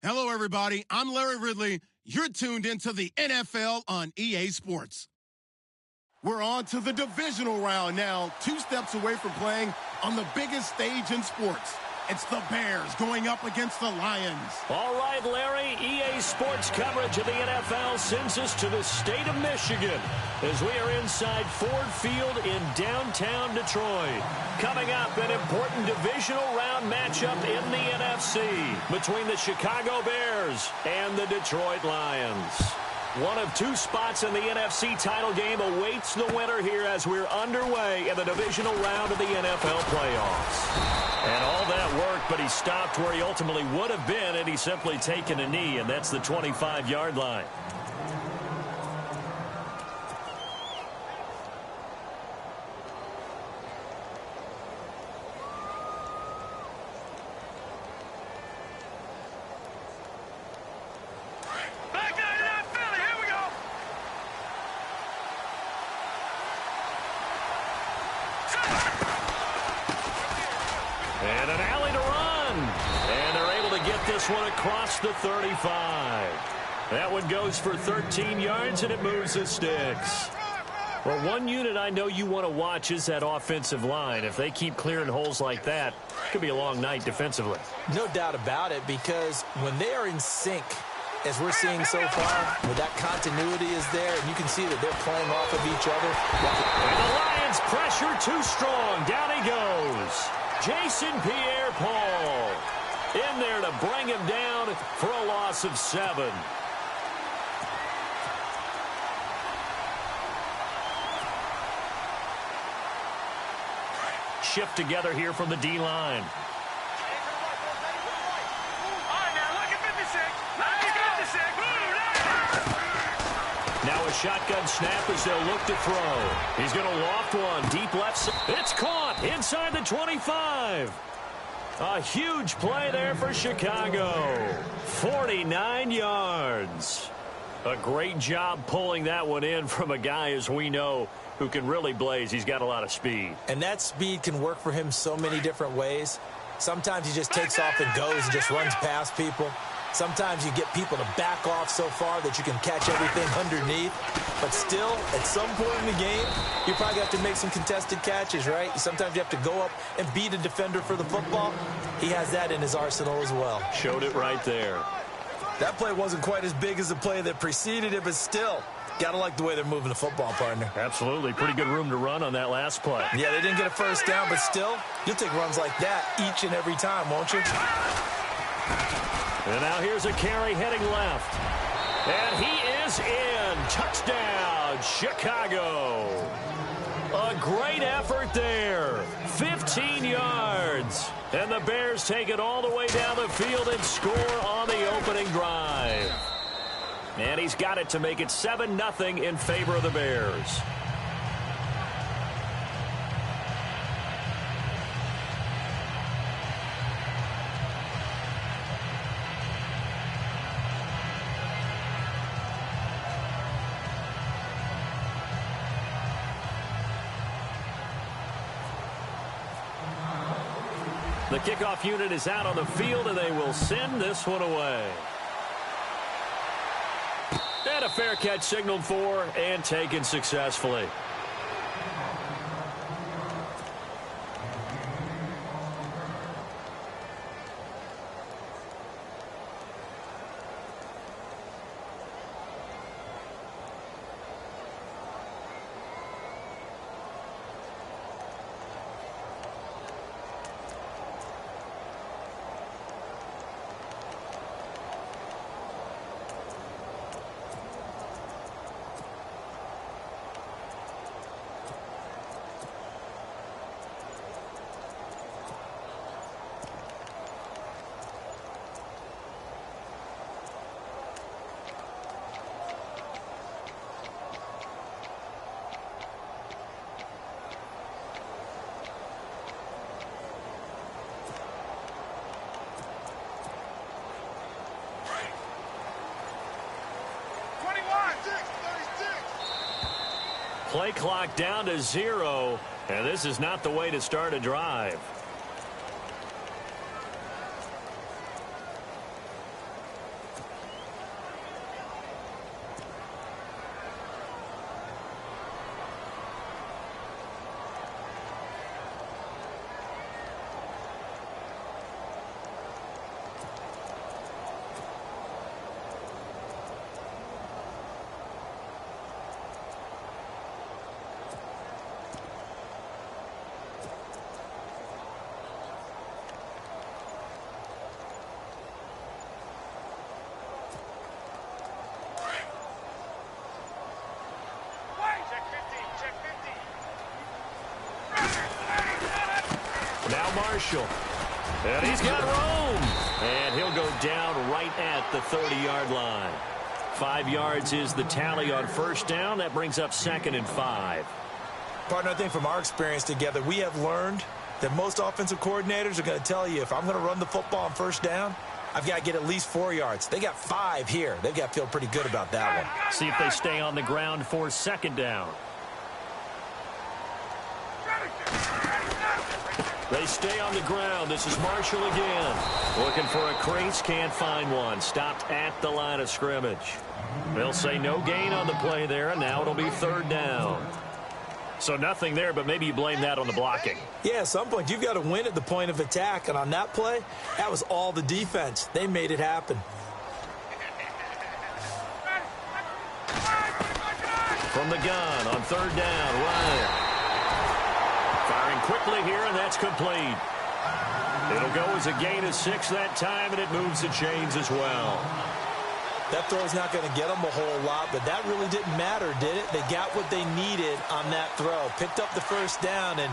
Hello, everybody. I'm Larry Ridley. You're tuned into the NFL on EA Sports. We're on to the divisional round now, 2 steps away from playing on the biggest stage in sports. It's the Bears going up against the Lions. All right, Larry, EA Sports coverage of the NFL sends us to the state of Michigan as we are inside Ford Field in downtown Detroit. Coming up, an important divisional round matchup in the NFC between the Chicago Bears and the Detroit Lions. One of 2 spots in the NFC title game awaits the winner here as we're underway in the divisional round of the NFL playoffs. And all that worked, but he stopped where he ultimately would have been had he simply taken a knee, and that's the 25-yard line. And an alley to run. And they're able to get this one across the 35. That one goes for 13 yards, and it moves the sticks. Well, one unit I know you want to watch is that offensive line. If they keep clearing holes like that, it could be a long night defensively. No doubt about it, because when they are in sync, as we're seeing so far, where that continuity is there, and you can see that they're playing off of each other. And the Lions pressure too strong. Down he goes. Jason Pierre-Paul in there to bring him down for a loss of 7. Shift together here from the D-line. Now a shotgun snap as they'll look to throw. He's going to loft one deep left side. It's caught inside the 25. A huge play there for Chicago. 49 yards. A great job pulling that one in from a guy, as we know, who can really blaze. He's got a lot of speed. And that speed can work for him so many different ways. Sometimes he just takes off and goes and just runs past people. Sometimes you get people to back off so far that you can catch everything underneath. But still, at some point in the game, you probably have to make some contested catches, right? Sometimes you have to go up and beat a defender for the football. He has that in his arsenal as well. Showed it right there. That play wasn't quite as big as the play that preceded it, but still, got to like the way they're moving the football, partner. Absolutely. Pretty good room to run on that last play. Yeah, they didn't get a first down, but still, you'll take runs like that each and every time, won't you? And now here's a carry heading left. And he is in. Touchdown, Chicago. A great effort there. 15 yards. And the Bears take it all the way down the field and score on the opening drive. And he's got it to make it 7-0 in favor of the Bears. The kickoff unit is out on the field, and they will send this one away. And a fair catch signaled for and taken successfully. Play clock down to 0, and this is not the way to start a drive. Now Marshall. And he's got room. And he'll go down right at the 30-yard line. 5 yards is the tally on first down. That brings up 2nd and 5. Partner, I think from our experience together, we have learned that most offensive coordinators are going to tell you, if I'm going to run the football on first down, I've got to get at least 4 yards. They got 5 here. They've got to feel pretty good about that one. See if they stay on the ground for 2nd down. They stay on the ground. This is Marshall again. Looking for a crease, can't find one. Stopped at the line of scrimmage. They'll say no gain on the play there, and now it'll be 3rd down. So nothing there, but maybe you blame that on the blocking. Yeah, at some point, you've got to win at the point of attack. And on that play, that was all the defense. They made it happen. From the gun on 3rd down, Ryan. Firing quickly here, and that's complete. It'll go as a gain of 6 that time, and it moves the chains as well. That throw's not going to get them a whole lot, but that really didn't matter, did it? They got what they needed on that throw. Picked up the first down, and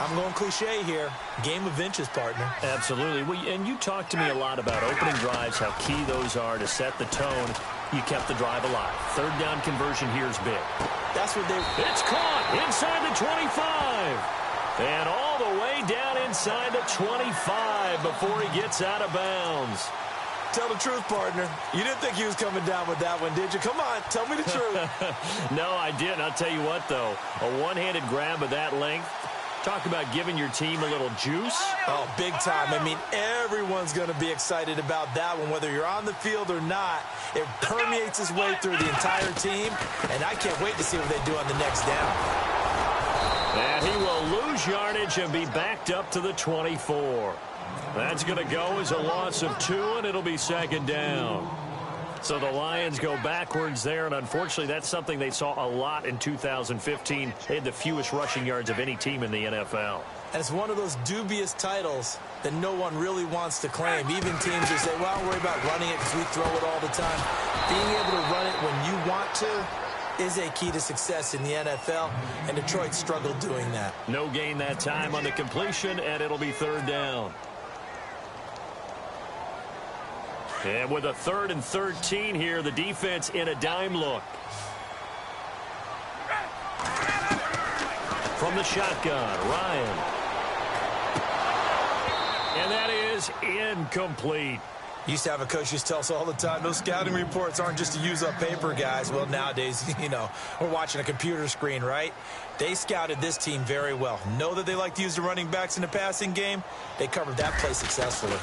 I'm going cliche here. Game of inches, partner. Absolutely. Well, and you talked to me a lot about opening drives, how key those are to set the tone. You kept the drive alive. 3rd down conversion here is big. That's what they... It's caught inside the 25. And all the way down inside the 25 before he gets out of bounds. Tell the truth, partner. You didn't think he was coming down with that one, did you? Come on, tell me the truth. No, I didn't. I'll tell you what, though. A one-handed grab of that length. Talk about giving your team a little juice. Oh, big time. I mean, everyone's going to be excited about that one, whether you're on the field or not. It permeates its way through the entire team, and I can't wait to see what they do on the next down. And he will lose yardage and be backed up to the 24. That's going to go as a loss of 2, and it'll be 2nd down. So the Lions go backwards there, and unfortunately that's something they saw a lot in 2015. They had the fewest rushing yards of any team in the NFL. And it's one of those dubious titles that no one really wants to claim. Even teams who say, well, don't worry about running it because we throw it all the time. Being able to run it when you want to is a key to success in the NFL, and Detroit struggled doing that. No gain that time on the completion, and it'll be 3rd down. And with a 3rd and 13 here, the defense in a dime look. From the shotgun, Ryan. And that is incomplete. Used to have a coach used to tell us all the time, those scouting reports aren't just to use up paper, guys. Well, nowadays, we're watching a computer screen, right? They scouted this team very well. Know that they like to use the running backs in the passing game. They covered that play successfully.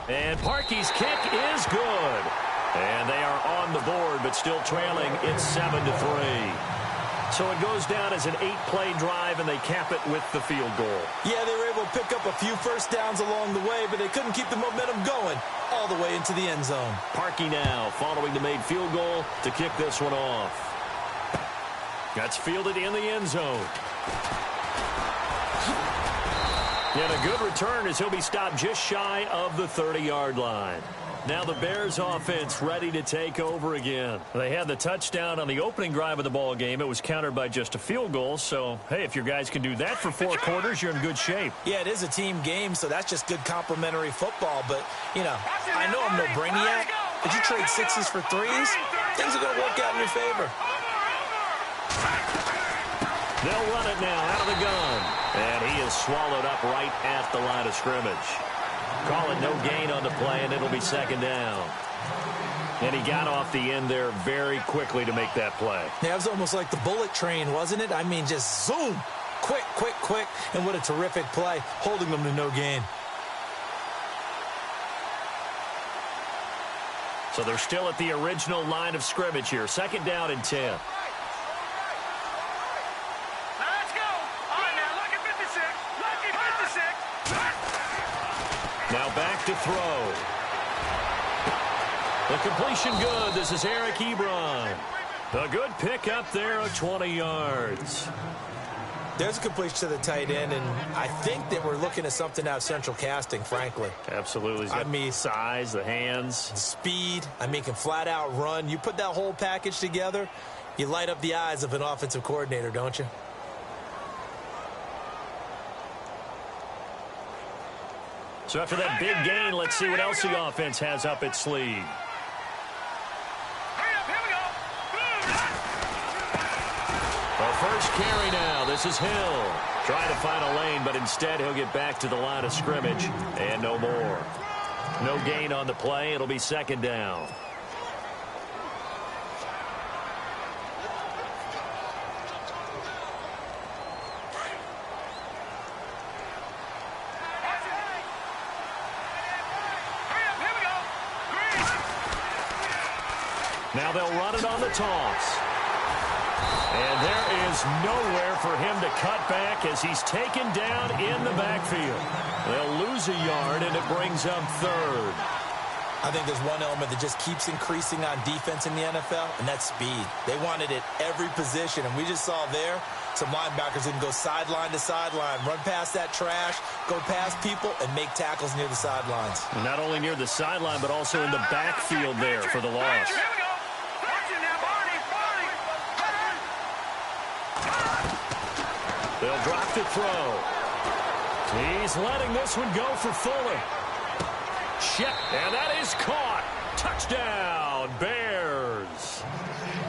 And Parkey's kick is good. And they are on the board, but still trailing. It's 7-3. So it goes down as an 8-play drive, and they cap it with the field goal. Yeah, they were able to pick up a few first downs along the way, but they couldn't keep the momentum going all the way into the end zone. Parkey now following the made field goal to kick this one off. That's fielded in the end zone. And a good return as he'll be stopped just shy of the 30-yard line. Now the Bears offense ready to take over again. They had the touchdown on the opening drive of the ball game. It was countered by just a field goal. So, hey, if your guys can do that for 4 quarters, you're in good shape. Yeah, it is a team game, so that's just good complimentary football. But, I know I'm no brainiac, but you trade 6s for 3s, things are going to work out in your favor. They'll run it now out of the gun. And he is swallowed up right at the line of scrimmage. Call it no gain on the play, and it'll be 2nd down. And he got off the end there very quickly to make that play. Yeah, it was almost like the bullet train, wasn't it? I mean, just zoom. Quick, quick, quick. And what a terrific play, holding them to no gain. So they're still at the original line of scrimmage here. 2nd down and 10. Now back to throw. The completion good. This is Eric Ebron. A good pick up there of 20 yards. There's a completion to the tight end, and I think that we're looking at something out of central casting, frankly. Absolutely. He's got size, the hands. Speed. Can flat out run. You put that whole package together, you light up the eyes of an offensive coordinator, don't you? So after that big gain, let's see what else the offense has up its sleeve. The first carry now. This is Hill. Trying to find a lane, but instead he'll get back to the line of scrimmage. And no more. No gain on the play. It'll be second down. Now they'll run it on the toss. And there is nowhere for him to cut back as he's taken down in the backfield. They'll lose a yard, and it brings up third. I think there's one element that just keeps increasing on defense in the NFL, and that's speed. They want it at every position, and we just saw there some linebackers who can go sideline to sideline, run past that trash, go past people, and make tackles near the sidelines. And not only near the sideline, but also in the backfield there for the loss. They'll drop to throw. He's letting this one go for Fuller. Chip, and that is caught. Touchdown, Bears.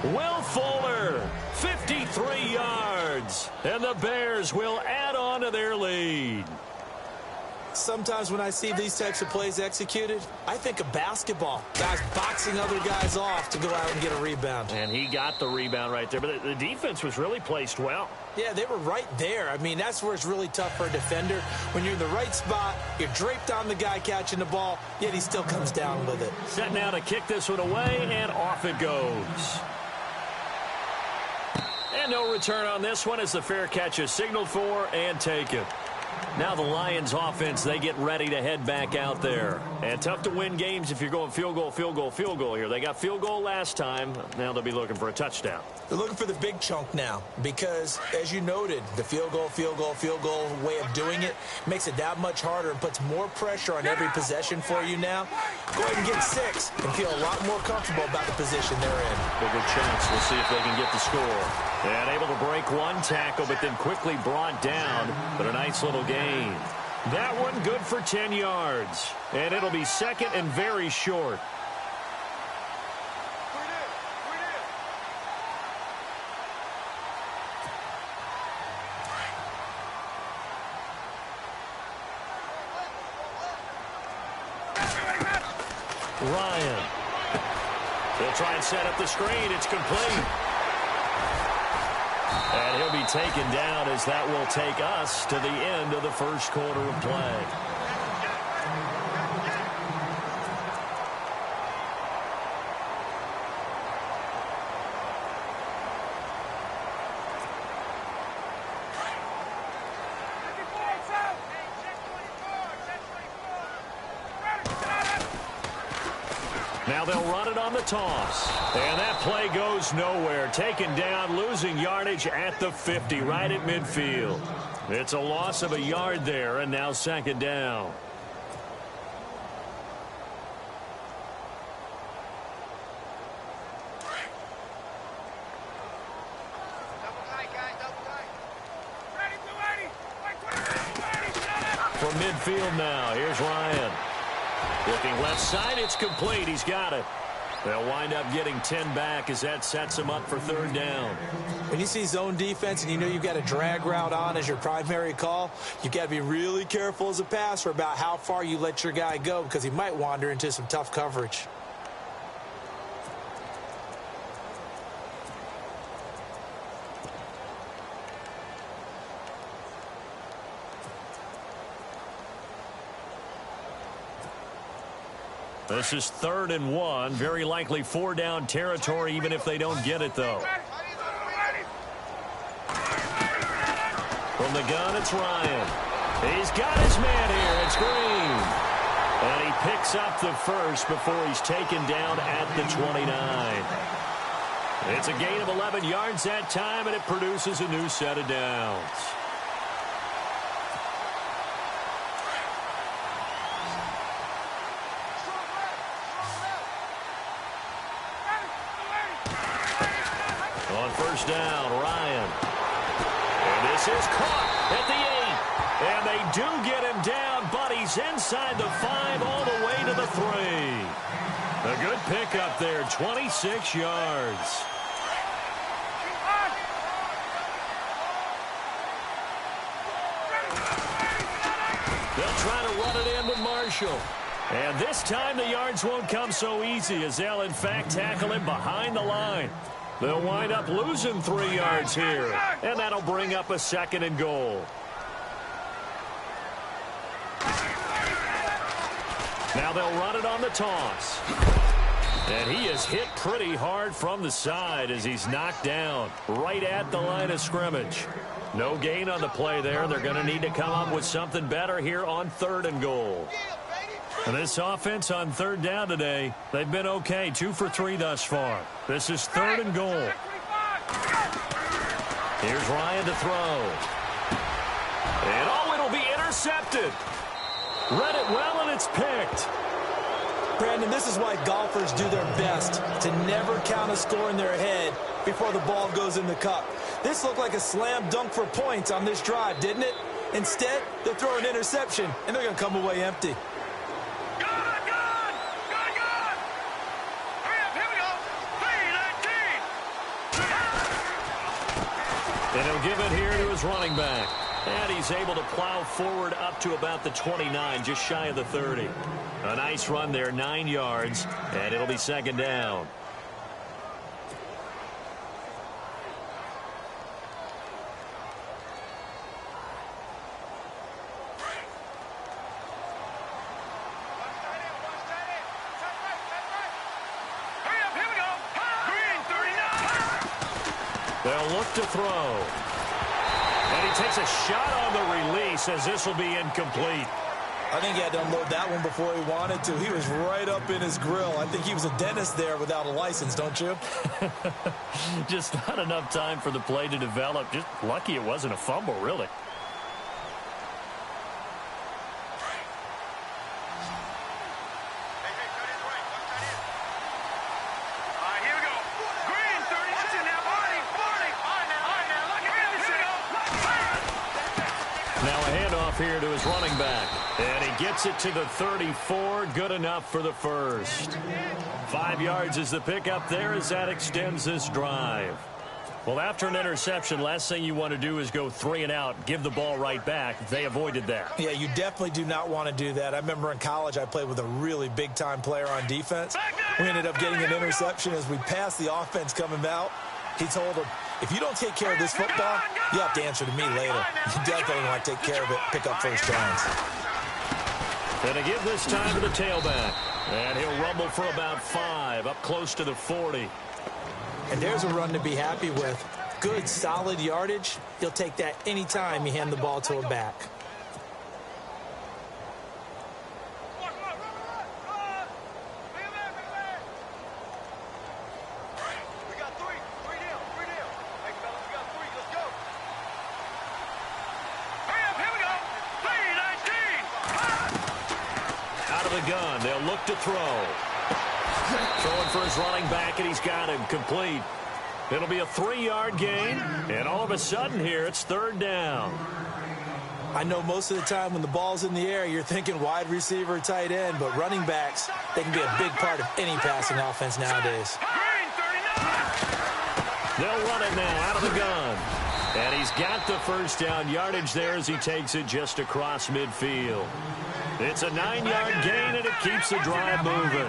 Will Fuller, 53 yards. And the Bears will add on to their lead. Sometimes when I see these types of plays executed, I think of basketball. Guys boxing other guys off to go out and get a rebound. And he got the rebound right there. But the defense was really placed well. Yeah, they were right there. I mean, that's where it's really tough for a defender. When you're in the right spot, you're draped on the guy catching the ball, yet he still comes down with it. Set now to kick this one away, and off it goes. And no return on this one as the fair catch is signaled for and taken. Now the Lions offense, they get ready to head back out there. And tough to win games if you're going field goal, field goal, field goal here. They got field goal last time. Now they'll be looking for a touchdown. They're looking for the big chunk now because, as you noted, the field goal way of doing it makes it that much harder and puts more pressure on every possession for you now. Go ahead and get 6 and feel a lot more comfortable about the position they're in. Bigger chance. We'll see if they can get the score. And able to break one tackle, but then quickly brought down. But a nice little gain. That one good for 10 yards. And it'll be second and very short. Ryan. They'll try and set up the screen. It's complete. And he'll be taken down as that will take us to the end of the first quarter of play. Now they'll run it on the toss. And that play goes nowhere. Taken down, losing yardage at the 50, right at midfield. It's a loss of a yard there, and now second down. From midfield now, here's Ryan. Looking left side, it's complete. He's got it. They'll wind up getting 10 back as that sets them up for third down. When you see zone defense and you know you've got a drag route on as your primary call, you've got to be really careful as a passer about how far you let your guy go because he might wander into some tough coverage. This is 3rd and 1. Very likely 4-down territory, even if they don't get it, though. From the gun, it's Ryan. He's got his man here. It's Green. And he picks up the first before he's taken down at the 29. It's a gain of 11 yards that time, and it produces a new set of downs. First down, Ryan. And this is caught at the 8. And they do get him down, but he's inside the 5 all the way to the 3. A good pickup there, 26 yards. They'll try to run it in with Marshall. And this time the yards won't come so easy as they'll, in fact, tackle him behind the line. They'll wind up losing 3 yards here, and that'll bring up a 2nd and goal. Now they'll run it on the toss. And he is hit pretty hard from the side as he's knocked down right at the line of scrimmage. No gain on the play there. They're going to need to come up with something better here on 3rd and goal. And this offense on 3rd down today, they've been okay, 2 for 3 thus far. This is 3rd and goal. Here's Ryan to throw. And oh, it'll be intercepted. Read it well, and it's picked. Brandon, this is why golfers do their best to never count a score in their head before the ball goes in the cup. This looked like a slam dunk for points on this drive, didn't it? Instead, they'll throw an interception, and they're going to come away empty. And he'll give it here to his running back. And he's able to plow forward up to about the 29, just shy of the 30. A nice run there, 9 yards, and it'll be 2nd down. They'll look to throw. And he takes a shot on the release as this will be incomplete. I think he had to unload that one before he wanted to. He was right up in his grill. I think he was a dentist there without a license, don't you? Just not enough time for the play to develop. Just lucky it wasn't a fumble, really. Here to his running back. And he gets it to the 34. Good enough for the first. 5 yards is the pickup there as that extends this drive. Well, after an interception, last thing you want to do is go 3 and out, give the ball right back. They avoided that. Yeah, you definitely do not want to do that. I remember in college I played with a really big-time player on defense. We ended up getting an interception as we passed the offense coming out. He told him, if you don't take care of this football, you have to answer to me later. You definitely want to take care of it, pick up first downs. Going to give this time to the tailback. And he'll rumble for about 5, up close to the 40. And there's a run to be happy with. Good, solid yardage. He'll take that any time you hand the ball to a back. Gun. They'll look to throw. Throwing for his running back, and he's got him complete. It'll be a 3-yard gain, and all of a sudden here, it's 3rd down. I know most of the time when the ball's in the air, you're thinking wide receiver, tight end, but running backs, they can be a big part of any passing offense nowadays. They'll run it now out of the gun. And he's got the first down yardage there as he takes it just across midfield. It's a 9-yard gain, and it keeps the drive moving.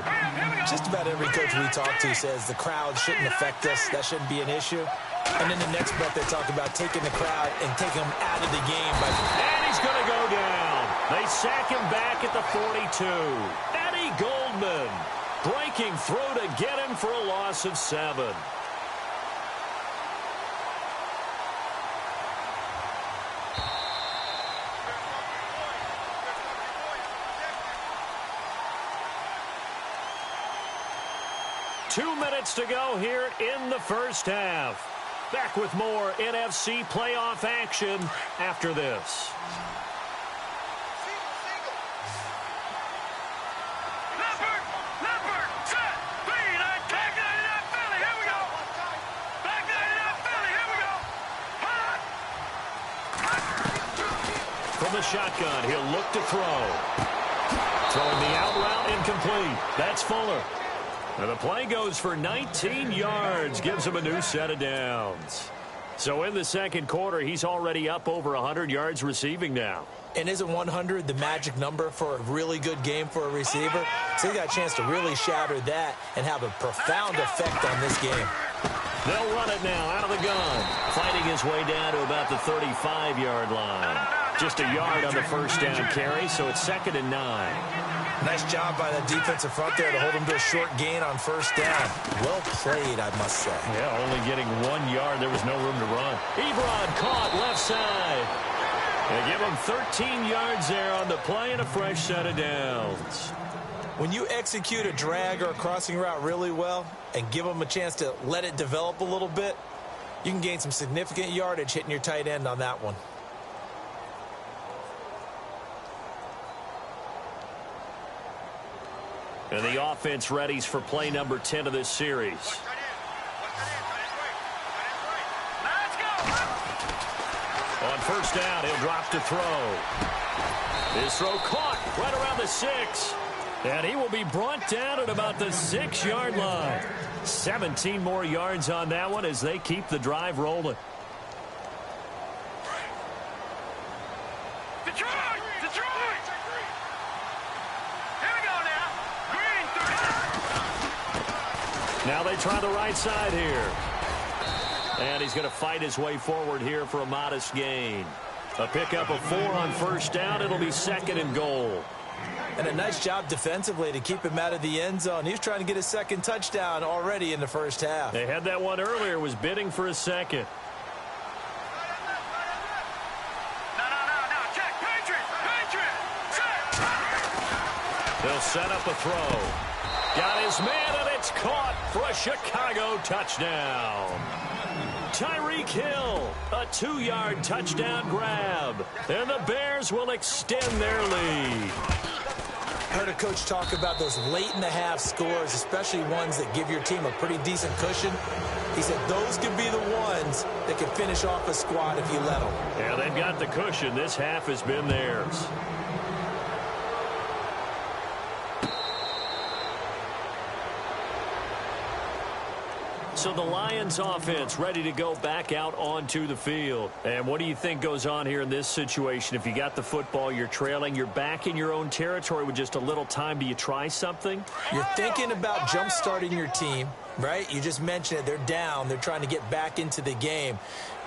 Just about every coach we talk to says the crowd shouldn't affect us. That shouldn't be an issue. And then the next breath, they talk about taking the crowd and taking them out of the game. And he's going to go down. They sack him back at the 42. Eddie Goldman breaking through to get him for a loss of 7. Two minutes to go here in the first half. Back with more NFC playoff action after this. from the shotgun. He'll look to throw. Throwing the out route, incomplete. That's Fuller. And the play goes for 19 yards. Gives him a new set of downs. So in the second quarter, he's already up over 100 yards receiving now. And isn't 100 the magic number for a really good game for a receiver? So he got a chance to really shatter that and have a profound effect on this game. They'll run it now out of the gun. Fighting his way down to about the 35-yard line. Just a yard on the first down carry, so it's 2nd and 9. Nice job by the defensive front there to hold him to a short gain on first down. Well played, I must say. Yeah, only getting 1 yard. There was no room to run. Ebron caught left side. They give him 13 yards there on the play and a fresh set of downs. When you execute a drag or a crossing route really well and give them a chance to let it develop a little bit, you can gain some significant yardage hitting your tight end on that one. And the offense readies for play number 10 of this series. On first down, he'll drop to throw. His throw caught right around the 6. And he will be brought down at about the 6-yard line. 17 more yards on that one as they keep the drive rolling. Now they try the right side here. And he's going to fight his way forward here for a modest gain. A pickup of 4 on first down. It'll be 2nd and goal. And a nice job defensively to keep him out of the end zone. He was trying to get his second touchdown already in the first half. They had that one earlier, was bidding for a second. They'll set up a throw. Got his man, and it's caught for a Chicago touchdown. Tyreek Hill, a 2-yard touchdown grab. And the Bears will extend their lead. I heard a coach talk about those late-in-the-half scores, especially ones that give your team a pretty decent cushion. He said those could be the ones that can finish off a squad if you let them. Yeah, they've got the cushion. This half has been theirs. So the Lions offense ready to go back out onto the field. And what do you think goes on here in this situation? If you got the football, you're trailing, you're back in your own territory with just a little time. Do you try something? You're thinking about jump-starting your team, right? You just mentioned it. They're down. They're trying to get back into the game.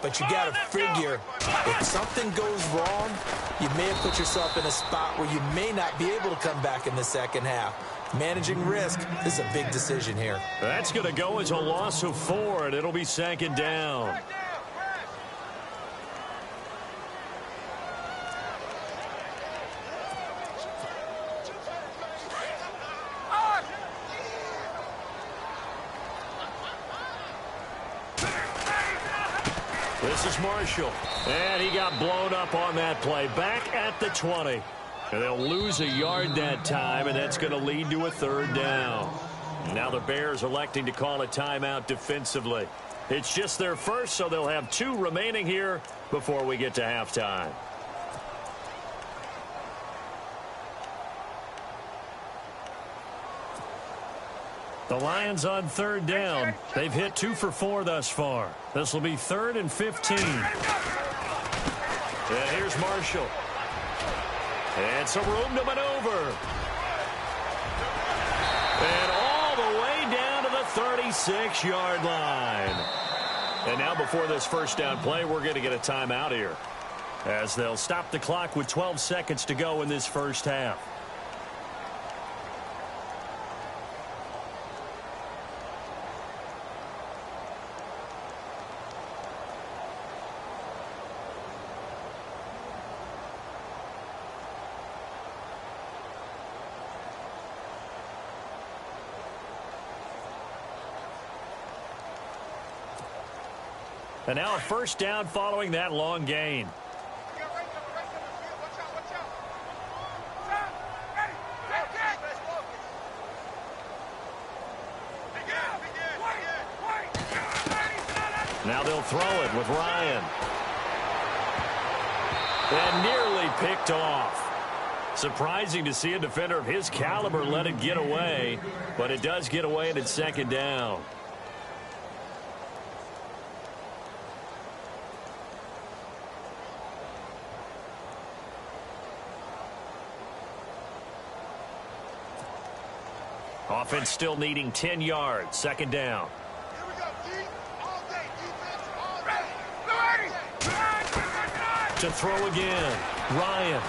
But you got to figure if something goes wrong, you may have put yourself in a spot where you may not be able to come back in the second half. Managing risk, this is a big decision here. That's going to go as a loss of 4, and it'll be 2nd down. This is Marshall, and he got blown up on that play. Back at the 20. And they'll lose a yard that time, and that's going to lead to a 3rd down. Now the Bears electing to call a timeout defensively. It's just their first, so they'll have 2 remaining here before we get to halftime. The Lions on 3rd down. They've hit 2 for 4 thus far. This will be 3rd and 15. And here's Marshall. And some room to maneuver. And all the way down to the 36-yard line. And now before this first down play, we're going to get a timeout here, as they'll stop the clock with 12 seconds to go in this first half. And now a first down following that long gain. Now they'll throw it with Ryan. And nearly picked off. Surprising to see a defender of his caliber let it get away, but it does get away and it's second down. Offense still needing 10 yards. Second down. Here we go, G. All day, defense, all day. To throw again. Ryan.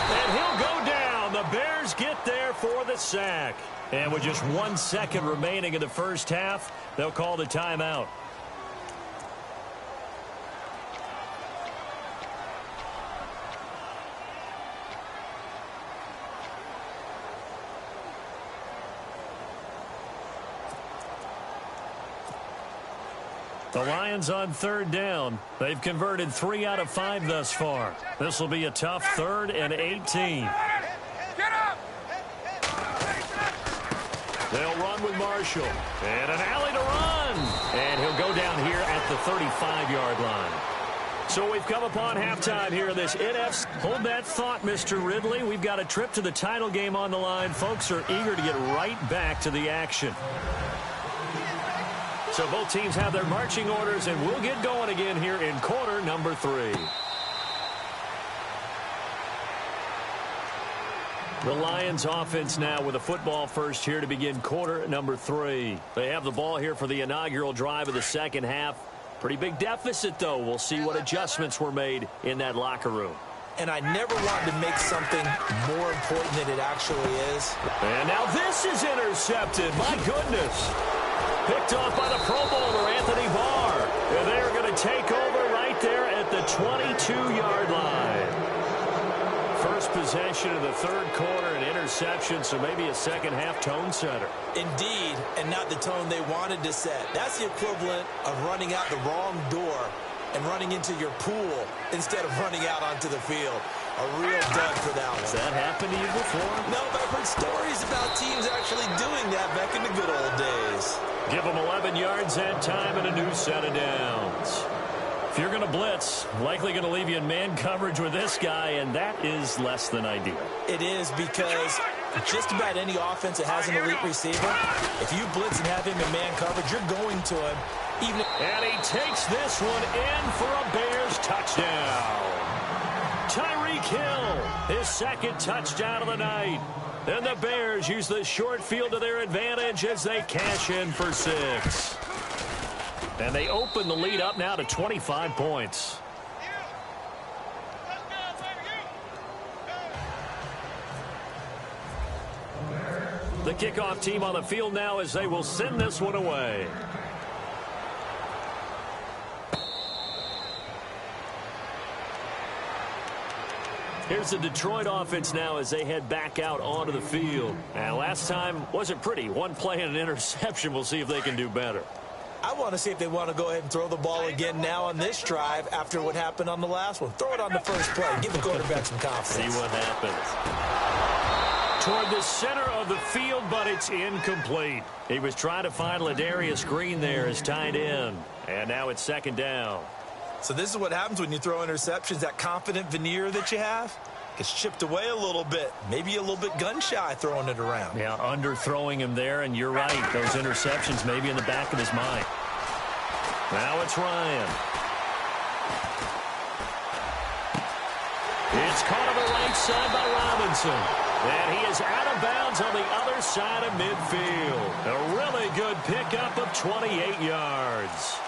And he'll go down. The Bears get there for the sack. And with just 1 second remaining in the first half, they'll call the timeout. The Lions on third down. They've converted 3 out of 5 thus far. This will be a tough 3rd and 18. Get up! They'll run with Marshall. And an alley to run. And he'll go down here at the 35-yard line. So we've come upon halftime here in this NFC. Hold that thought, Mr. Ridley. We've got a trip to the title game on the line. Folks are eager to get right back to the action. So both teams have their marching orders, and we'll get going again here in quarter number 3. The Lions offense now with a football first here to begin quarter number 3. They have the ball here for the inaugural drive of the second half. Pretty big deficit, though. We'll see what adjustments were made in that locker room. And I never wanted to make something more important than it actually is. And now this is intercepted. My goodness. Picked off by the Pro Bowler, Anthony Barr. And they're going to take over right there at the 22-yard line. First possession of the third quarter, an interception, so maybe a second-half tone setter. Indeed, and not the tone they wanted to set. That's the equivalent of running out the wrong door and running into your pool instead of running out onto the field. A real dud for that one. Has that happened to you before? No, but I've heard stories about teams actually doing that back in the good old days. Give them 11 yards that time and a new set of downs. If you're going to blitz, likely going to leave you in man coverage with this guy, and that is less than ideal. It is, because just about any offense that has an elite receiver, if you blitz and have him in man coverage, you're going to him. And he takes this one in for a Bears touchdown. Tyreek Hill, his second touchdown of the night. And the Bears use the short field to their advantage as they cash in for 6. And they open the lead up now to 25 points. The kickoff team on the field now as they will send this one away. Here's the Detroit offense now as they head back out onto the field. And last time wasn't pretty. One play and an interception. We'll see if they can do better. I want to see if they want to go ahead and throw the ball again now on this drive after what happened on the last one. Throw it on the first play. Give the quarterback some confidence. See what happens. Toward the center of the field, but it's incomplete. He was trying to find Ladarius Green there as tight end. And now it's second down. So this is what happens when you throw interceptions. That confident veneer that you have gets chipped away a little bit. Maybe a little bit gun-shy throwing it around. Yeah, underthrowing him there, and you're right. Those interceptions may be in the back of his mind. Now it's Ryan. It's caught on the right side by Robinson. And he is out of bounds on the other side of midfield. A really good pickup of 28 yards.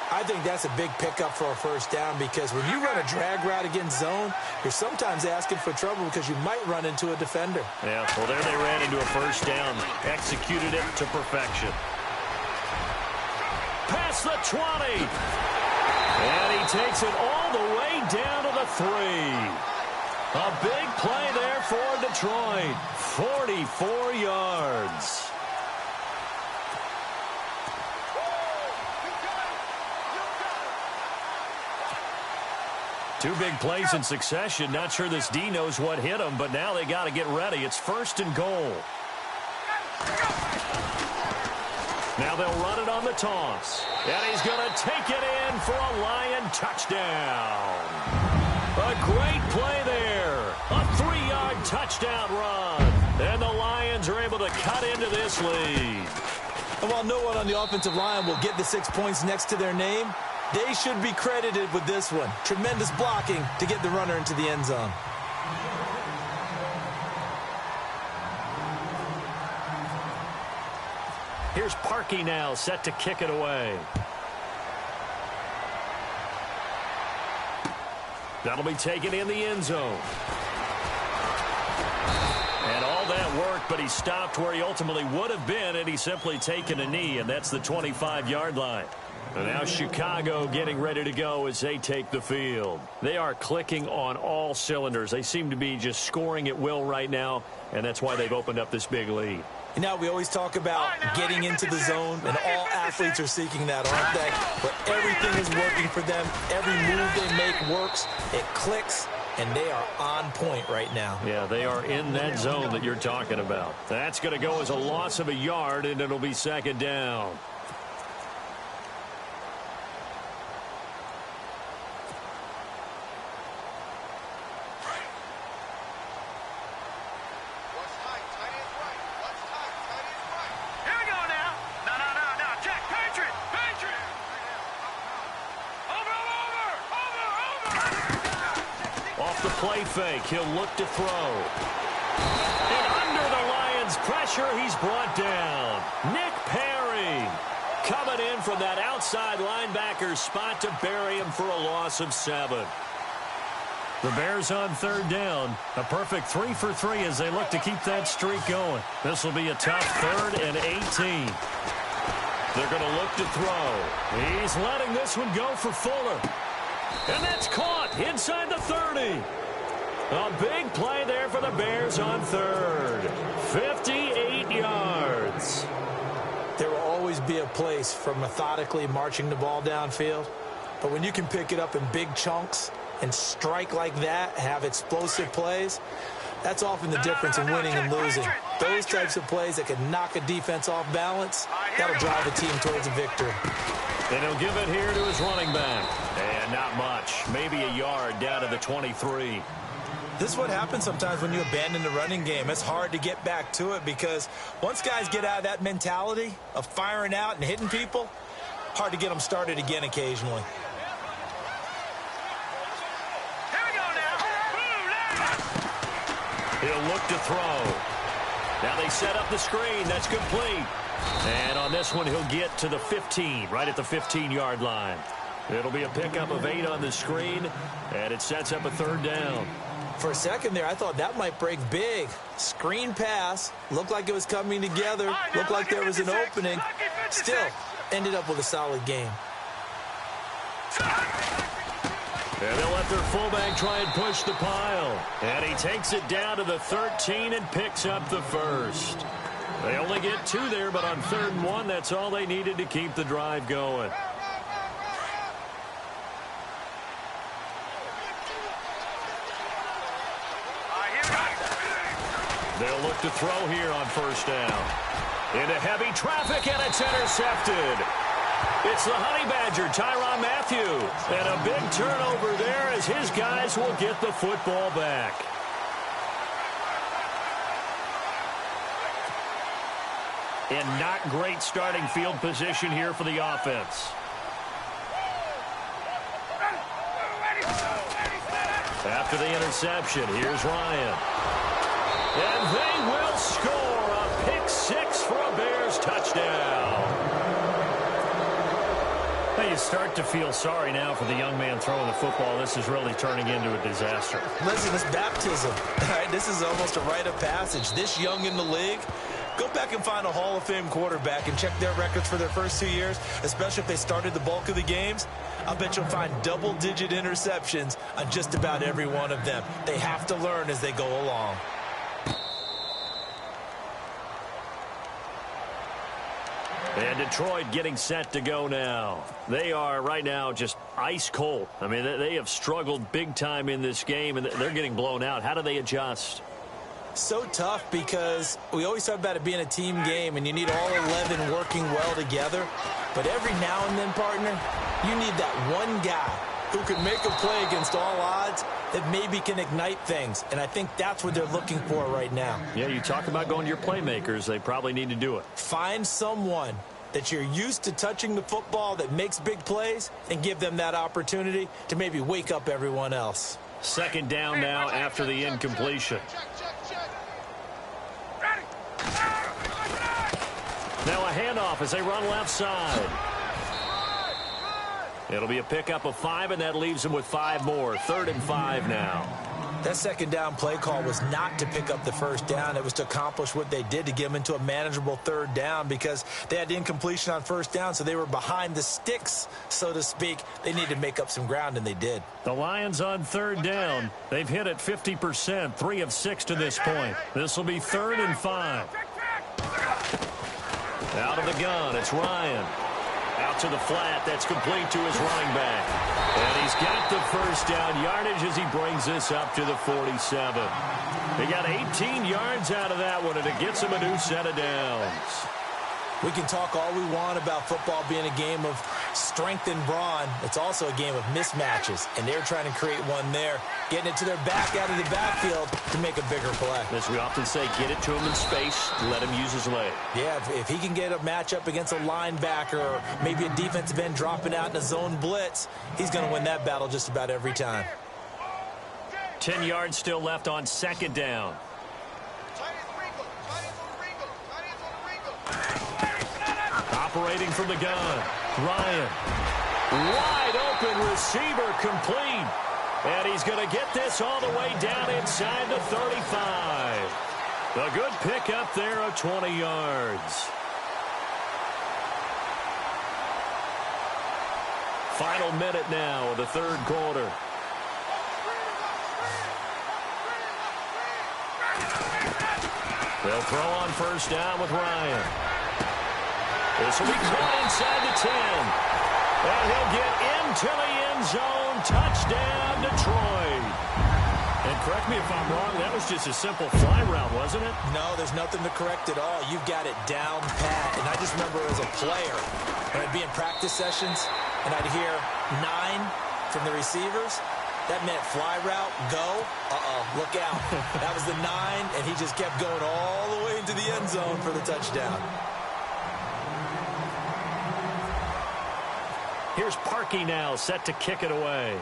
I think that's a big pickup for a first down, because when you run a drag route against zone, you're sometimes asking for trouble because you might run into a defender. Yeah, well, there they ran into a first down. Executed it to perfection. Past the 20. And he takes it all the way down to the 3. A big play there for Detroit. 44 yards. Two big plays in succession. Not sure this D knows what hit him, but now they got to get ready. It's first and goal. Now they'll run it on the toss. And he's going to take it in for a Lion touchdown. A Great play there. A 3-yard touchdown run. And the Lions are able to cut into this lead. And while no one on the offensive line will get the 6 points next to their name, they should be credited with this one. Tremendous blocking to get the runner into the end zone. Here's Parkey now, set to kick it away. That'll be taken in the end zone. And all that worked, but he stopped where he ultimately would have been, and he's simply taken a knee, and that's the 25-yard line. And now Chicago getting ready to go as they take the field. They are clicking on all cylinders. They seem to be just scoring at will right now, and that's why they've opened up this big lead. You know, we always talk about getting into the zone, and all athletes are seeking that, aren't they? But everything is working for them. Every move they make works. It clicks, and they are on point right now. Yeah, they are in that zone that you're talking about. That's going to go as a loss of a yard, and it'll be second down. Play fake. He'll look to throw. And under the Lions' pressure, he's brought down. Nick Perry coming in from that outside linebacker spot to bury him for a loss of 7. The Bears on third down. A perfect 3 for 3 as they look to keep that streak going. This will be a tough 3rd and 18. They're going to look to throw. He's letting this one go for Fuller. And that's caught inside the 30. A big play there for the Bears on third. 58 yards. There will always be a place for methodically marching the ball downfield. But when you can pick it up in big chunks and strike like that, have explosive plays, that's often the difference in winning and losing. Those types of plays that can knock a defense off balance, that'll drive a team towards a victory. And he'll give it here to his running back. And not much. Maybe a yard down to the 23. This is what happens sometimes when you abandon the running game. It's hard to get back to it because once guys get out of that mentality of firing out and hitting people, hard to get them started again occasionally. Here we go now. He'll look to throw. Now they set up the screen. That's complete. And on this one, he'll get to the 15, right at the 15-yard line. It'll be a pickup of 8 on the screen, and it sets up a 3rd down. For a second there, I thought that might break big. Screen pass. Looked like it was coming together. Looked like there was an opening. Still, ended up with a solid game. And they'll let their fullback try and push the pile. And he takes it down to the 13 and picks up the 1st. They only get 2 there, but on 3rd and 1, that's all they needed to keep the drive going. They'll look to throw here on 1st down. Into heavy traffic, and it's intercepted. It's the Honey Badger, Tyrann Mathieu. And a big turnover there as his guys will get the football back. And not great starting field position here for the offense. After the interception, here's Ryan. And they will score a pick 6 for a Bears touchdown. Now you start to feel sorry now for the young man throwing the football. This is really turning into a disaster. Listen, it's baptism. All right, this is almost a rite of passage. This young in the league, go back and find a Hall of Fame quarterback and check their records for their first 2 years, especially if they started the bulk of the games. I'll bet you'll find double-digit interceptions on just about every one of them. They have to learn as they go along. And Detroit getting set to go now. They are right now just ice cold. I mean, they have struggled big time in this game, and they're getting blown out. How do they adjust? So tough because we always talk about it being a team game, and you need all 11 working well together. But every now and then, partner, you need that one guy who can make a play against all odds that maybe can ignite things. And I think that's what they're looking for right now. Yeah, you talk about going to your playmakers. They probably need to do it. Find someone that you're used to touching the football that makes big plays and give them that opportunity to maybe wake up everyone else. Second down now after the incompletion. Now a handoff as they run left side. It'll be a pickup of 5, and that leaves them with 5 more. 3rd and 5 now. That second down play call was not to pick up the first down. It was to accomplish what they did, to get them into a manageable 3rd down, because they had incompletion on first down, so they were behind the sticks, so to speak. They needed to make up some ground, and they did. The Lions on 3rd down. They've hit it 50%, 3 of 6 to this point. This will be 3rd and 5. Out of the gun, it's Ryan. Out to the flat, that's complete to his running back. And he's got the first down yardage as he brings this up to the 47. He got 18 yards out of that one, and it gets him a new set of downs. We can talk all we want about football being a game of strength and brawn. It's also a game of mismatches, and they're trying to create one there, getting it to their back out of the backfield to make a bigger play. As we often say, get it to him in space, let him use his leg. Yeah, if he can get a matchup against a linebacker or maybe a defensive end dropping out in a zone blitz, he's going to win that battle just about every time. 10 yards still left on 2nd down. Operating from the gun, Ryan. Wide open receiver, complete. And he's going to get this all the way down inside the 35. A good pickup there of 20 yards. Final minute now of the 3rd quarter. They'll throw on first down with Ryan. This will be caught inside the 10. And he'll get into the end zone. Touchdown, Detroit. And correct me if I'm wrong, that was just a simple fly route, wasn't it? No, there's nothing to correct at all. You've got it down pat. And I just remember as a player, when I'd be in practice sessions, and I'd hear 9 from the receivers, that meant fly route, go, look out. That was the 9, and he just kept going all the way into the end zone for the touchdown. Here's Parkey now, set to kick it away.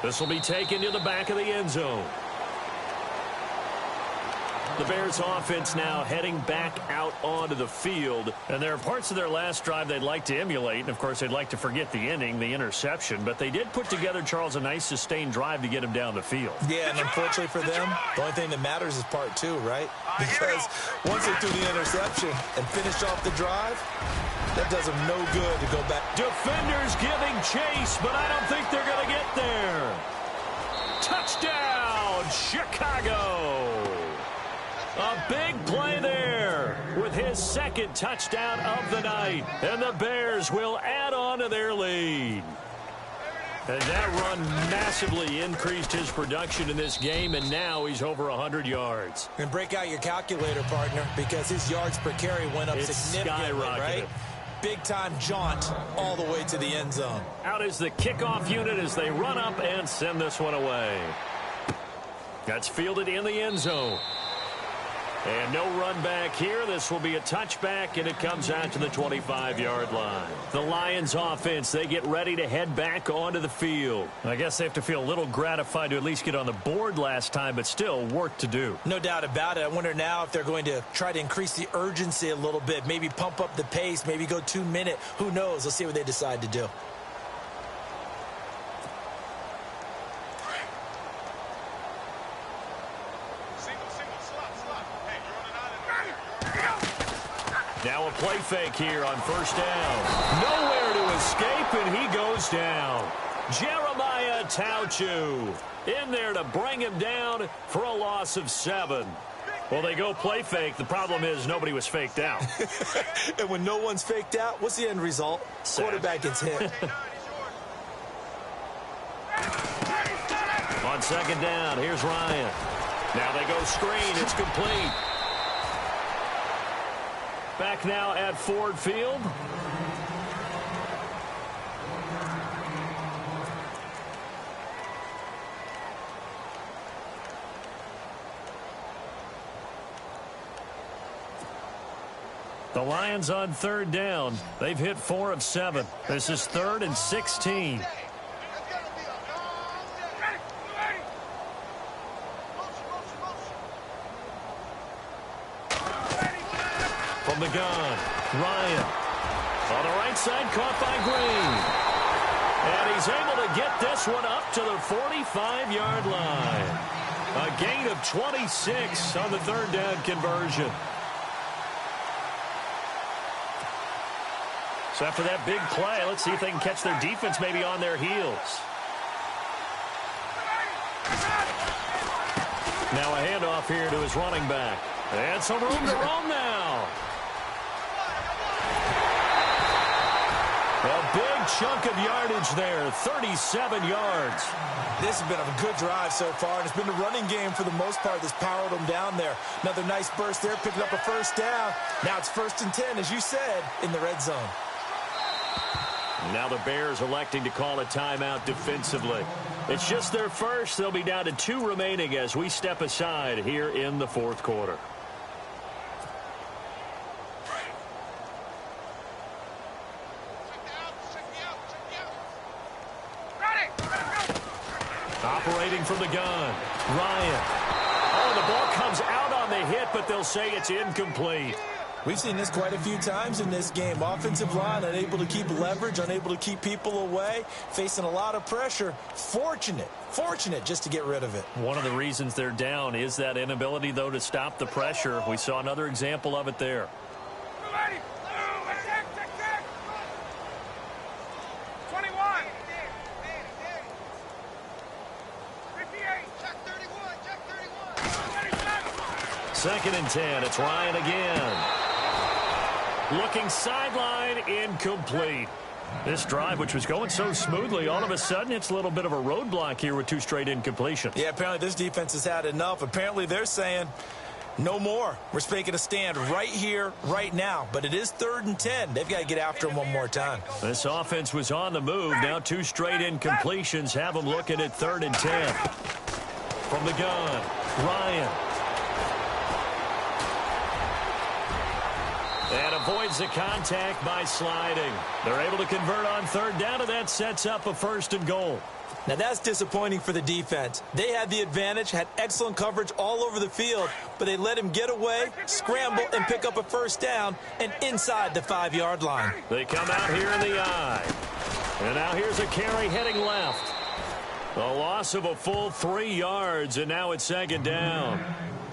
This will be taken to the back of the end zone. The Bears offense now heading back out onto the field. And there are parts of their last drive they'd like to emulate. And, of course, they'd like to forget the ending, the interception. But they did put together, Charles, a nice sustained drive to get him down the field. Yeah, and unfortunately for them, the only thing that matters is part 2, right? Because once they threw the interception and finished off the drive, that does them no good to go back. Defenders giving chase, but I don't think they're going to get there. Touchdown, Chicago. A big play there with his 2nd touchdown of the night. And the Bears will add on to their lead. And that run massively increased his production in this game, and now he's over 100 yards. And break out your calculator, partner, because his yards per carry went up significantly, right? Big-time jaunt all the way to the end zone. Out is the kickoff unit as they run up and send this one away. That's fielded in the end zone. And no run back here. This will be a touchback, and it comes out to the 25-yard line. The Lions offense, they get ready to head back onto the field. I guess they have to feel a little gratified to at least get on the board last time, but still work to do. No doubt about it. I wonder now if they're going to try to increase the urgency a little bit, maybe pump up the pace, maybe go 2-minute. Who knows? Let's see what they decide to do. Now a play fake here on first down. Nowhere to escape, and he goes down. Jeremiah Tauchu in there to bring him down for a loss of 7. Well, they go play fake. The problem is nobody was faked out. And when no one's faked out, what's the end result? Quarterback gets hit. On 2nd down, here's Ryan. Now they go screen. It's complete. Back now at Ford Field. The Lions on third down. They've hit 4 of 7. This is 3rd and 16. From the gun, Ryan. On the right side, caught by Green. And he's able to get this one up to the 45-yard line. A gain of 26 on the third down conversion. So after that big play, let's see if they can catch their defense maybe on their heels. Now a handoff here to his running back. And some room to roam now. A big chunk of yardage there, 37 yards. This has been a good drive so far, and it's been the running game for the most part that's powered them down there. Another nice burst there, picking up a first down. Now it's 1st and 10, as you said, in the red zone. Now the Bears electing to call a timeout defensively. It's just their first. They'll be down to 2 remaining as we step aside here in the 4th quarter. Operating from the gun, Ryan. Oh, the ball comes out on the hit, but they'll say it's incomplete. We've seen this quite a few times in this game. Offensive line unable to keep leverage, unable to keep people away, facing a lot of pressure. Fortunate just to get rid of it. One of the reasons they're down is that inability, though, to stop the pressure. We saw another example of it there. 21. 2nd and 10. It's Ryan again. Looking sideline, incomplete. This drive, which was going so smoothly, all of a sudden it's a little bit of a roadblock here with 2 straight incompletions. Yeah, apparently this defense has had enough. Apparently they're saying no more. We're making a stand right here, right now. But it is 3rd and 10. They've got to get after him one more time. This offense was on the move. Now 2 straight incompletions have them looking at 3rd and 10. From the gun, Ryan. And avoids the contact by sliding. They're able to convert on 3rd down, and that sets up a 1st and goal. Now that's disappointing for the defense. They had the advantage, had excellent coverage all over the field, but they let him get away, scramble, and pick up a 1st down, and inside the 5-yard line. They come out here in the eye. And now here's a carry heading left. A loss of a full 3 yards, and now it's 2nd down.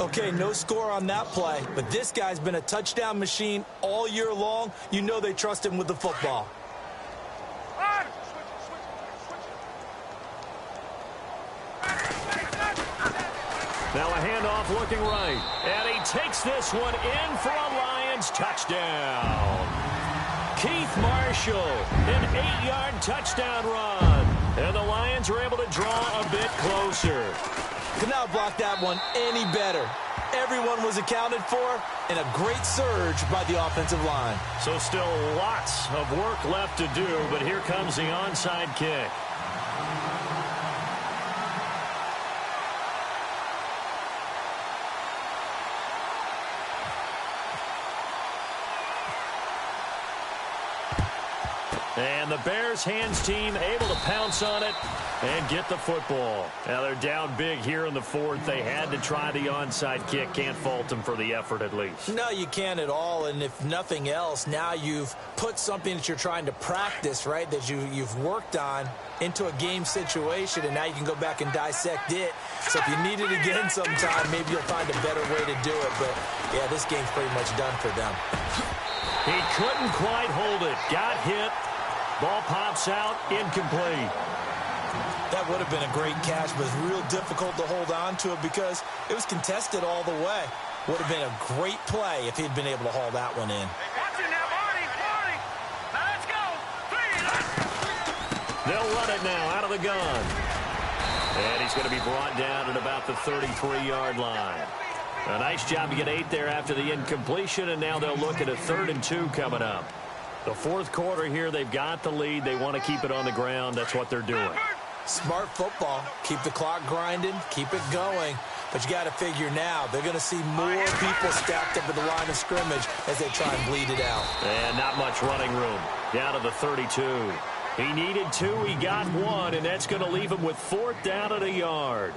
Okay, no score on that play, but this guy's been a touchdown machine all year long. You know they trust him with the football. Now a handoff looking right, and he takes this one in for a Lions touchdown. Keith Marshall, an 8-yard touchdown run, and the Lions are able to draw a bit closer. Could not block that one any better. Everyone was accounted for, and a great surge by the offensive line. So still lots of work left to do, but here comes the onside kick. And the Bears hands team able to pounce on it and get the football. Now they're down big here in the 4th. They had to try the onside kick. Can't fault them for the effort at least. No, you can't at all. And if nothing else, now you've put something that you're trying to practice, right, that you've worked on into a game situation, and now you can go back and dissect it. So if you need it again sometime, maybe you'll find a better way to do it. But, yeah, this game's pretty much done for them. He couldn't quite hold it. Got hit. Ball pops out, incomplete. That would have been a great catch, but it's real difficult to hold on to it because it was contested all the way. Would have been a great play if he'd been able to haul that one in. Watch it now, Barney. Now let's go. 3. They'll run it now out of the gun. And he's going to be brought down at about the 33-yard line. A nice job to get 8 there after the incompletion, and now they'll look at a 3rd and 2 coming up. The fourth quarter here, they've got the lead. They want to keep it on the ground. That's what they're doing. Smart football. Keep the clock grinding. Keep it going. But you got to figure now, they're going to see more people stacked up at the line of scrimmage as they try and bleed it out. And not much running room. Down to the 32. He needed 2. He got 1, and that's going to leave him with 4th down at a yard.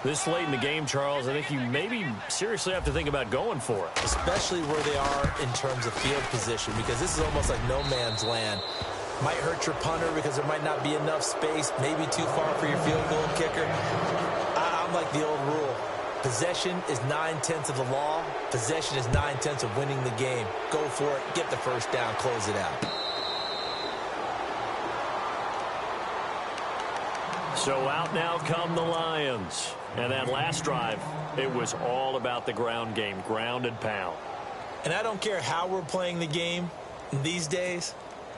This late in the game, Charles, I think you maybe seriously have to think about going for it. Especially where they are in terms of field position, because this is almost like no man's land. Might hurt your punter because there might not be enough space, maybe too far for your field goal kicker. I'm like the old rule. Possession is 9/10 of the law. Possession is 9/10 of winning the game. Go for it. Get the first down. Close it out. So out now come the Lions. And that last drive, it was all about the ground game, ground and pound. And I don't care how we're playing the game these days,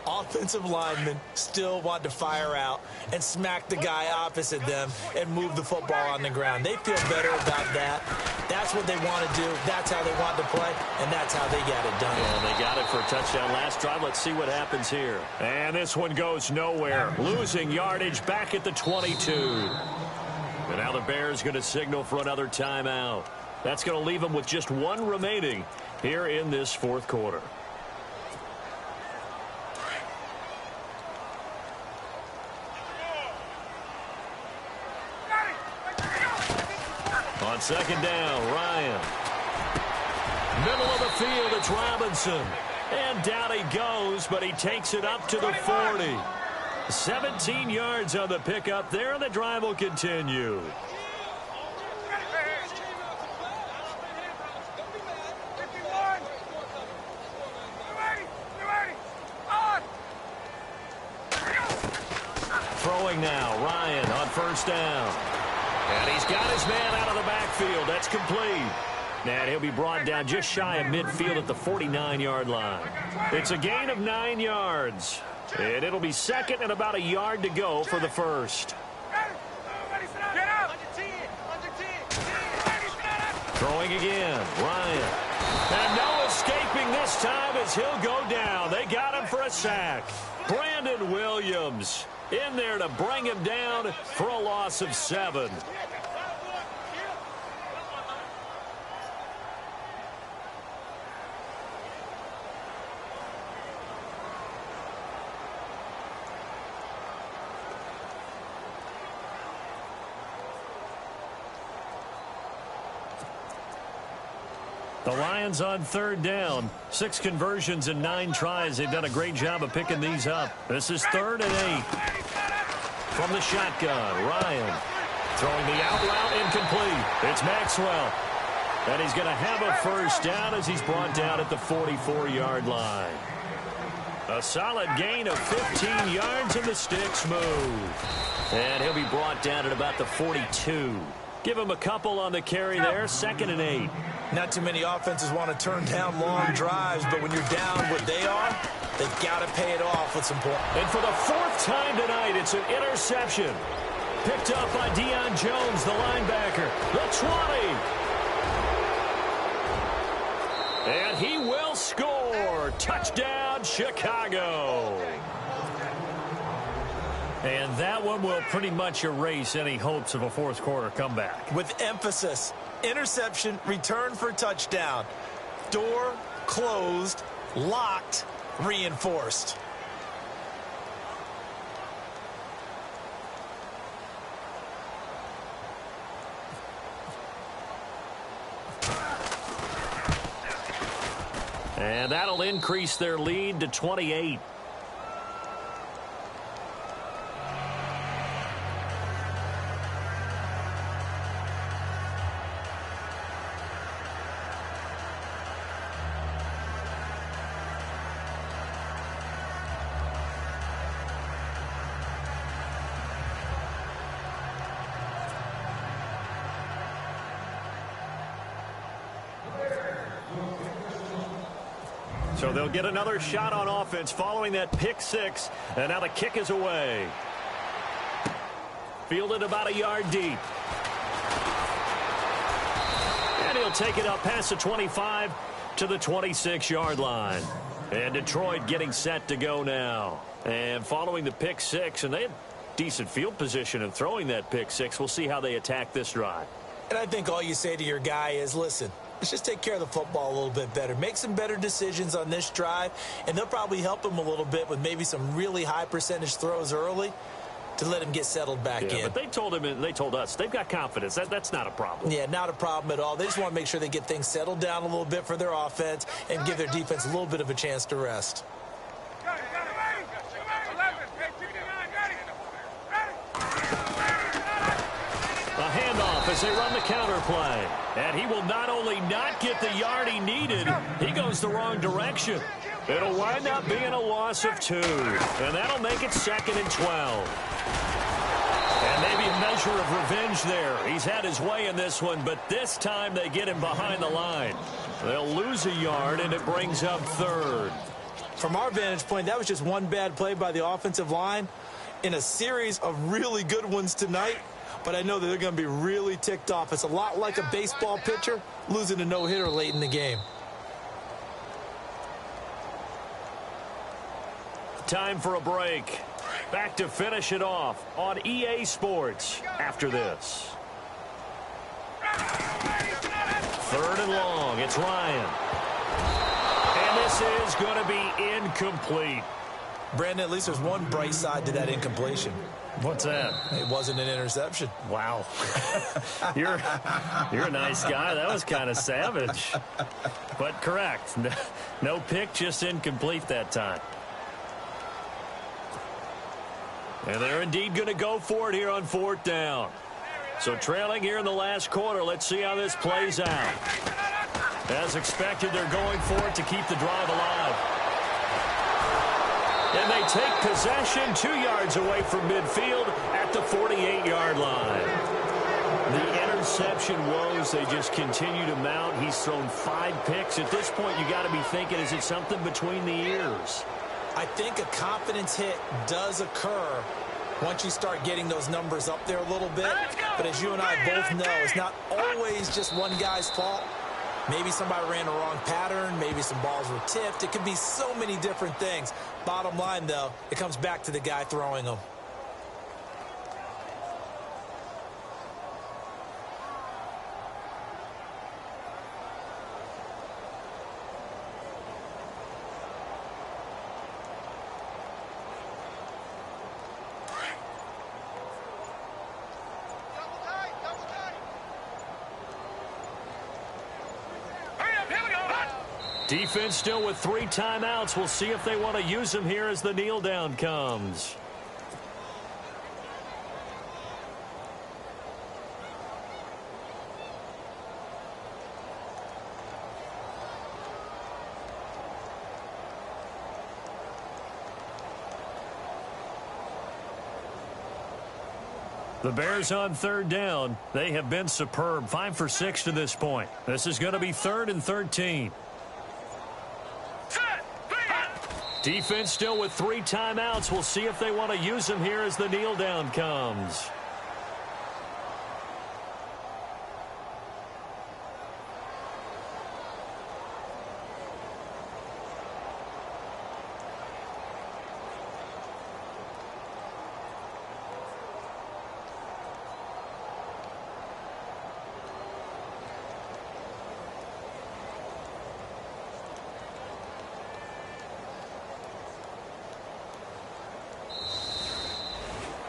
offensive linemen still want to fire out and smack the guy opposite them and move the football on the ground. They feel better about that. That's what they want to do. That's how they want to play, and that's how they got it done. And they got it for a touchdown last drive. Let's see what happens here. And this one goes nowhere. Losing yardage back at the 22. And now the Bears going to signal for another timeout. That's going to leave them with just 1 remaining here in this fourth quarter. On second down, Ryan. Middle of the field, it's Robinson. And down he goes, but he takes it up to the 40. 17 yards on the pickup there, and the drive will continue. Throwing now, Ryan on first down. And he's got his man out of the backfield. That's complete. And he'll be brought down just shy of midfield at the 49-yard line. It's a gain of 9 yards. And it'll be second and about a yard to go for the first. Throwing again, Ryan. And no escaping this time as he'll go down. They got him for a sack. Brandon Williams in there to bring him down for a loss of 7. The Lions on third down. 6 conversions and 9 tries. They've done a great job of picking these up. This is 3rd and 8. From the shotgun, Ryan throwing the out route incomplete. It's Maxwell. And he's going to have a first down as he's brought down at the 44-yard line. A solid gain of 15 yards and the sticks move. And he'll be brought down at about the 42. Give him a couple on the carry there. 2nd and 8. Not too many offenses want to turn down long drives, but when you're down what they are, they've got to pay it off with some points. And for the 4th time tonight, it's an interception. Picked up by Deion Jones, the linebacker. The 20. And he will score. Touchdown, Chicago. And that one will pretty much erase any hopes of a fourth quarter comeback. With emphasis, interception, return for touchdown. Door closed, locked, reinforced. And that'll increase their lead to 28. So they'll get another shot on offense following that pick 6. And now the kick is away. Fielded about a yard deep. And he'll take it up past the 25 to the 26-yard line. And Detroit getting set to go now. And following the pick six, and they had decent field position in throwing that pick six. We'll see how they attack this drive. And I think all you say to your guy is, listen, let's just take care of the football a little bit better. Make some better decisions on this drive, and they'll probably help him a little bit with maybe some really high percentage throws early to let him get settled back in. But they told him, and they told us, they've got confidence. That's not a problem. Yeah, not a problem at all. They just want to make sure they get things settled down a little bit for their offense and give their defense a little bit of a chance to rest. A handoff as they run the counter play. And he will not only not get the yard he needed, he goes the wrong direction. It'll wind up being a loss of 2. And that'll make it 2nd and 12. And maybe a measure of revenge there. He's had his way in this one, but this time they get him behind the line. They'll lose a yard, and it brings up 3rd. From our vantage point, that was just one bad play by the offensive line in a series of really good ones tonight. But I know that they're going to be really ticked off. It's a lot like a baseball pitcher losing a no-hitter late in the game. Time for a break. Back to finish it off on EA Sports after this. 3rd and long. It's Ryan. And this is going to be incomplete. Brandon, at least there's one bright side to that incompletion. What's that? It wasn't an interception. Wow. You're a nice guy. That was kind of savage. But correct. No pick, just incomplete that time. And they're indeed going to go for it here on 4th down. So trailing here in the last quarter, let's see how this plays out. As expected, they're going for it to keep the drive alive. And they take possession 2 yards away from midfield at the 48-yard line. The interception woes, they just continue to mount. He's thrown 5 picks. At this point, you got to be thinking, is it something between the ears? I think a confidence hit does occur once you start getting those numbers up there a little bit. But as you and I both know, it's not always just one guy's fault. Maybe somebody ran a wrong pattern. Maybe some balls were tipped. It could be so many different things. Bottom line, though, it comes back to the guy throwing them. Defense still with 3 timeouts. We'll see if they want to use them here as the kneel down comes. The Bears on 3rd down. They have been superb. 5 for 6 to this point. This is going to be 3rd and 13. Defense still with 3 timeouts. We'll see if they want to use them here as the kneel down comes.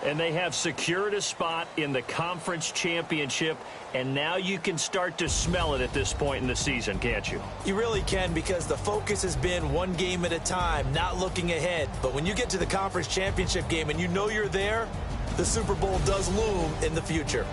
And they have secured a spot in the conference championship, and now you can start to smell it at this point in the season, can't you? You really can, because the focus has been one game at a time, not looking ahead. But when you get to the conference championship game and you know you're there, the Super Bowl does loom in the future.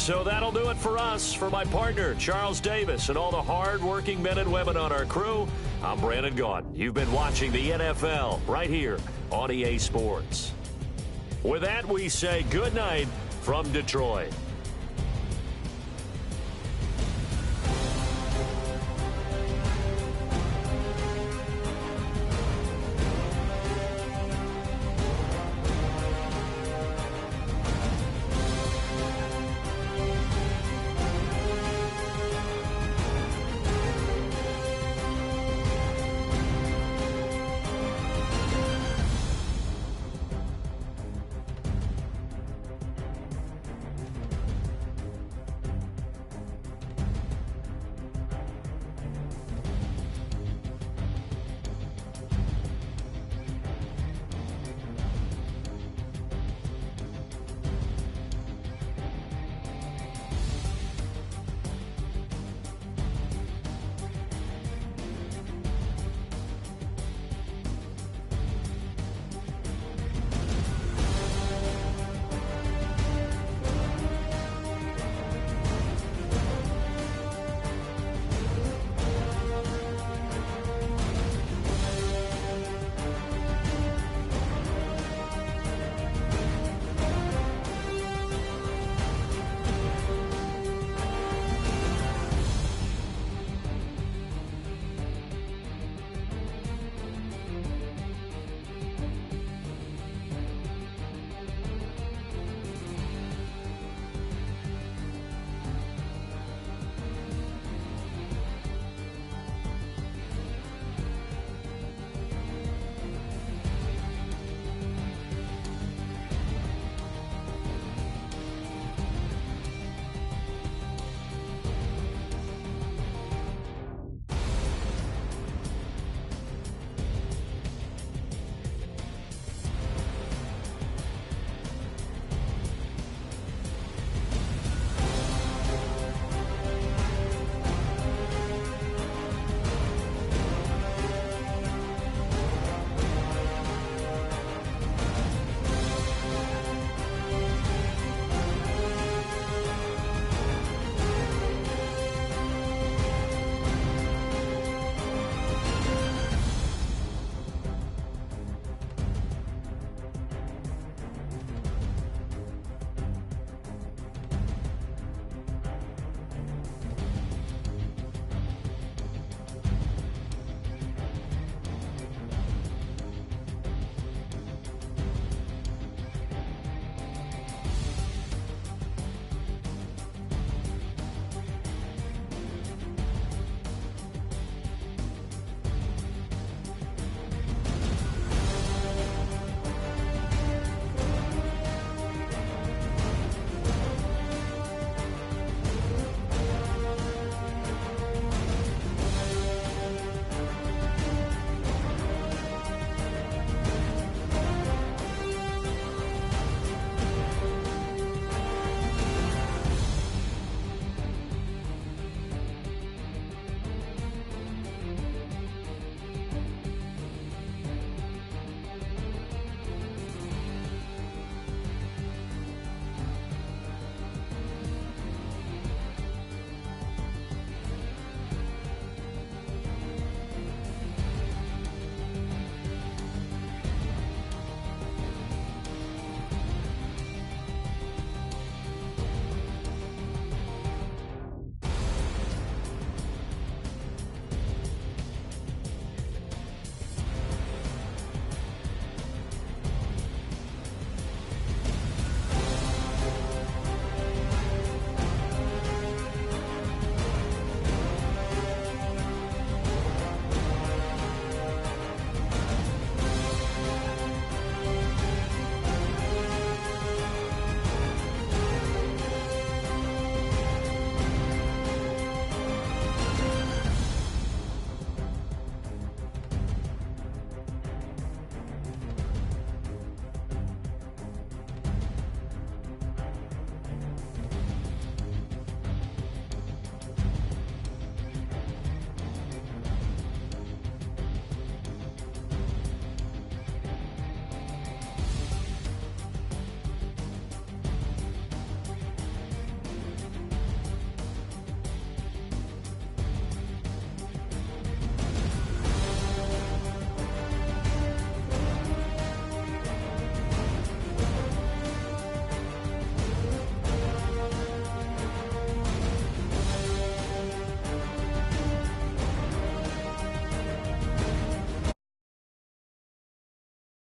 So that'll do it for us. For my partner, Charles Davis, and all the hard-working men and women on our crew, I'm Brandon Gaudin. You've been watching the NFL right here on EA Sports. With that, we say good night from Detroit.